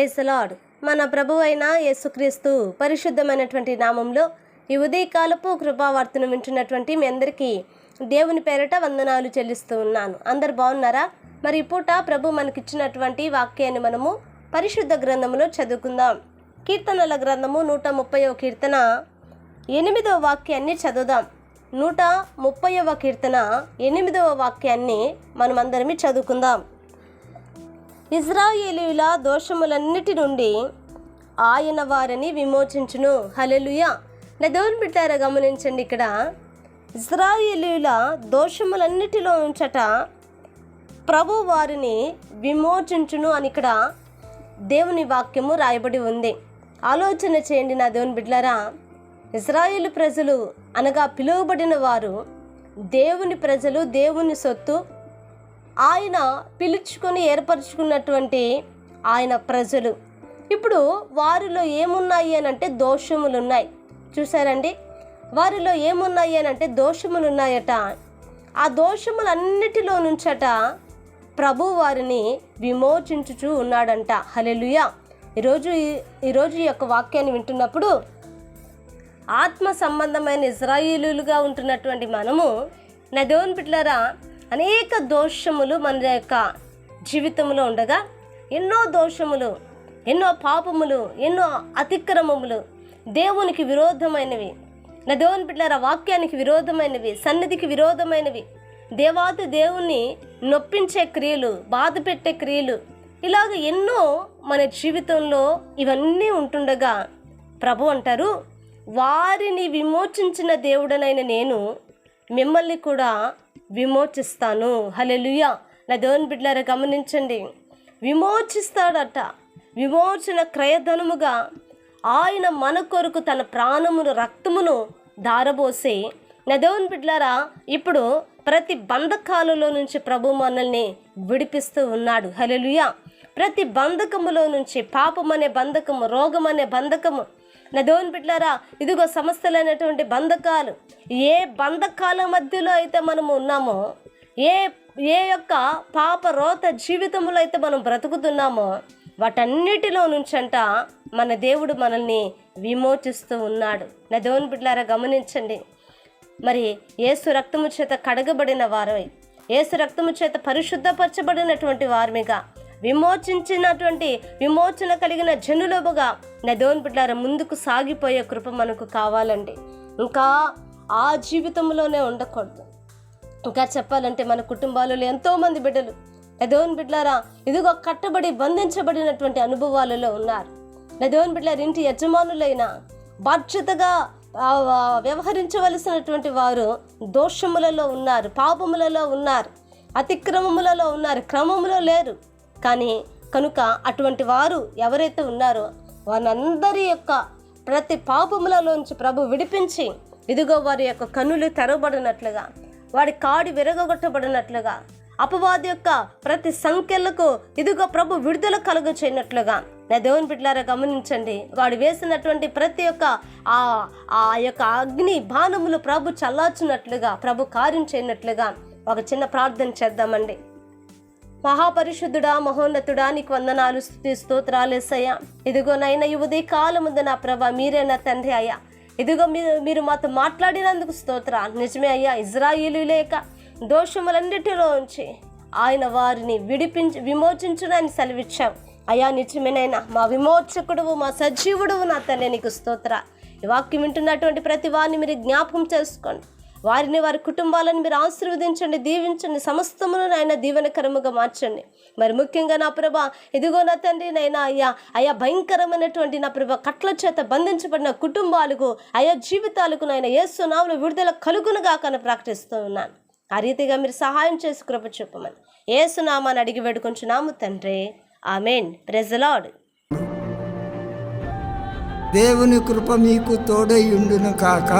Praise the lord. మన ప్రభువు అయిన యేసుక్రీస్తు పరిశుద్ధమైనటువంటి నామంలో ఈ ఉదయకాలపు కృపావార్తను వింటున్నటువంటి మీ అందరికీ దేవుని పేరిట వందనాలు చెల్లిస్తూ ఉన్నాను. అందరు బాగున్నారా? మరి ఈ పూట ప్రభు మనకిచ్చినటువంటి వాక్యాన్ని మనము పరిశుద్ధ గ్రంథంలో చదువుకుందాం. కీర్తనల గ్రంథము 130వ కీర్తన 8వ వాక్యాన్ని చదువుదాం. 130వ కీర్తన 8వ వాక్యాన్ని మనమందరమే చదువుకుందాం. ఇశ్రాయేలీయుల దోషములన్నిటి నుండి ఆయన వారిని విమోచించును. హల్లెలూయా. నా దేవుని బిడ్డలారా గమనించండి, ఇక్కడ ఇశ్రాయేలీయుల దోషములన్నిటిలో ఉంచట ప్రభు వారిని విమోచించును అని ఇక్కడ దేవుని వాక్యము రాయబడి ఉంది. ఆలోచన చేయండి నా దేవుని బిడ్డలారా. ఇశ్రాయేలు ప్రజలు అనగా పిలువబడిన వారు దేవుని ప్రజలు, దేవుని సొత్తు, ఆయన పిలుచుకొని ఏర్పరచుకున్నటువంటి ఆయన ప్రజలు. ఇప్పుడు వారిలో ఏమున్నాయి అని అంటే దోషములు ఉన్నాయి. చూసారండి, వారిలో ఏమున్నాయి అని అంటే దోషములు ఉన్నాయట. ఆ దోషములన్నిటిలో నుంచట ప్రభు వారిని విమోచించుచూ ఉన్నాడంట. హల్లెలూయా. ఈరోజు ఈ యొక్క వాక్యాన్ని వింటున్నప్పుడు ఆత్మ సంబంధమైన ఇశ్రాయేలీయులుగా ఉంటున్నటువంటి మనము నా దేవుని బిడ్డలారా, అనేక దోషములు మన యొక్క జీవితంలో ఉండగా ఎన్నో దోషములు, ఎన్నో పాపములు, ఎన్నో అతిక్రమములు, దేవునికి విరోధమైనవి, నా దేవుని బిడ్డలారా వాక్యానికి విరోధమైనవి, సన్నిధికి విరోధమైనవి, దేవాది దేవుణ్ణి నొప్పించే క్రియలు, బాధ పెట్టే క్రియలు, ఇలాగ ఎన్నో మన జీవితంలో ఇవన్నీ ఉంటుండగా ప్రభు అంటారు, వారిని విమోచించిన దేవుడనైన నేను మిమ్మల్ని కూడా విమోచిస్తాను. హల్లెలూయా. నా దేవుని బిడ్డలారా గమనించండి, విమోచిస్తాడట. విమోచన క్రయధనముగా ఆయన మన కొరకు తన ప్రాణమును, రక్తమును ధారబోసి, నా దేవుని బిడ్డలారా ఇప్పుడు ప్రతి బంధకాలలో నుంచి ప్రభు మనల్ని విడిపిస్తూ ఉన్నాడు. హల్లెలూయా. ప్రతి బంధకములో నుంచి, పాపం అనే బంధకము, రోగం అనే బంధకము, నా దేవుని బిడ్డలారా ఇదిగో సమస్తలైనటువంటి బంధకాలు, ఏ బంధకాల మధ్యలో అయితే మనము ఉన్నామో, ఏ యొక్క పాప రోత జీవితంలో అయితే మనం బ్రతుకుతున్నామో, వాటన్నిటిలో నుంచంట మన దేవుడు మనల్ని విమోచిస్తూ ఉన్నాడు. నా దేవుని బిడ్డలారా గమనించండి, మరి యేసు రక్తము చేత కడగబడిన వారై, యేసు రక్తము చేత పరిశుద్ధపరచబడినటువంటి వారిగా, విమోచన కలిగిన జనులుగా నా దేవుని బిడ్డలారా ముందుకు సాగిపోయే కృప మనకు కావాలండి. ఇంకా ఆ జీవితంలోనే ఉండకూడదు. ఇంకా చెప్పాలంటే మన కుటుంబాలలో ఎంతోమంది బిడ్డలు నా దేవుని బిడ్డలారా ఇదిగో కట్టబడి బంధించబడినటువంటి అనుభవాలలో ఉన్నారు. నా దేవుని బిడ్డలారా ఇంటి యజమానులైన బాధ్యతగా వ్యవహరించవలసినటువంటి వారు దోషములలో ఉన్నారు, పాపములలో ఉన్నారు, అతిక్రమములలో ఉన్నారు, క్రమములో లేరు. కానీ కనుక అటువంటి వారు ఎవరైతే ఉన్నారో వారందరి యొక్క ప్రతి పాపములలోంచి ప్రభు విడిపించి ఇదిగో వారి యొక్క కన్నులు తెరవబడినట్లుగా, వాడి కాడి విరగొట్టబడినట్లుగా, అపవాది యొక్క ప్రతి సంఖ్యలకు ఇదిగో ప్రభు విడుదల కలుగ చేయనట్లుగా నా దేవుని బిడ్డలారా గమనించండి, వాడు వేసినటువంటి ప్రతి ఒక్క ఆ యొక్క అగ్ని బాణములు ప్రభు చల్లార్చినట్లుగా, ప్రభు కార్యం చేయనట్లుగా ఒక చిన్న ప్రార్థన చేద్దామండి. మహాపరిశుద్ధుడా, మహోన్నతుడా, నీకు వందనాలు, స్తుతి స్తోత్రాలు యేసయ్యా. ఇదిగో నైనా ఈ ఉదయ కాలముందు నా ప్రభా మీరే నా తండ్రి అయ్యా. ఇదిగో మీరు మాతో మాట్లాడినందుకు స్తోత్ర. నిజమే అయ్యా, ఇశ్రాయేలు లేక దోషములన్నిటిలో ఉంచి ఆయన వారిని విమోచించునని సెలవిచ్చావు అయ్యా. నిజమేనైనా మా విమోచకుడువు, మా సజీవుడువు నా తండ్రి, నీకు స్తోత్ర. ఈ వాక్యం వింటున్నటువంటి ప్రతి వారిని మీరు జ్ఞాపకం చేసుకోండి. వారిని, వారి కుటుంబాలను మీరు ఆశీర్వదించండి, దీవించండి, సమస్తమును నాయన దీవెనకరముగా మార్చండి. మరి ముఖ్యంగా నా ప్రభా ఇదిగో నా తండ్రి నైనా అయ్యా భయంకరమైనటువంటి నా ప్రభా కట్ల చేత బంధించబడిన కుటుంబాలకు, అయ్యా జీవితాలకు నాయన యేసు నామములో విడుదల కలుగునుగా కానీ ప్రకటిస్తూ ఉన్నాను. ఆ రీతిగా మీరు సహాయం చేసి కృప చూపమని యేసు నామాన్ని అడిగి వేడుకొంచున్నాము తండ్రి. ఆమేన్. Praise the Lord. దేవుని కృప మీకు తోడై ఉండును కాక.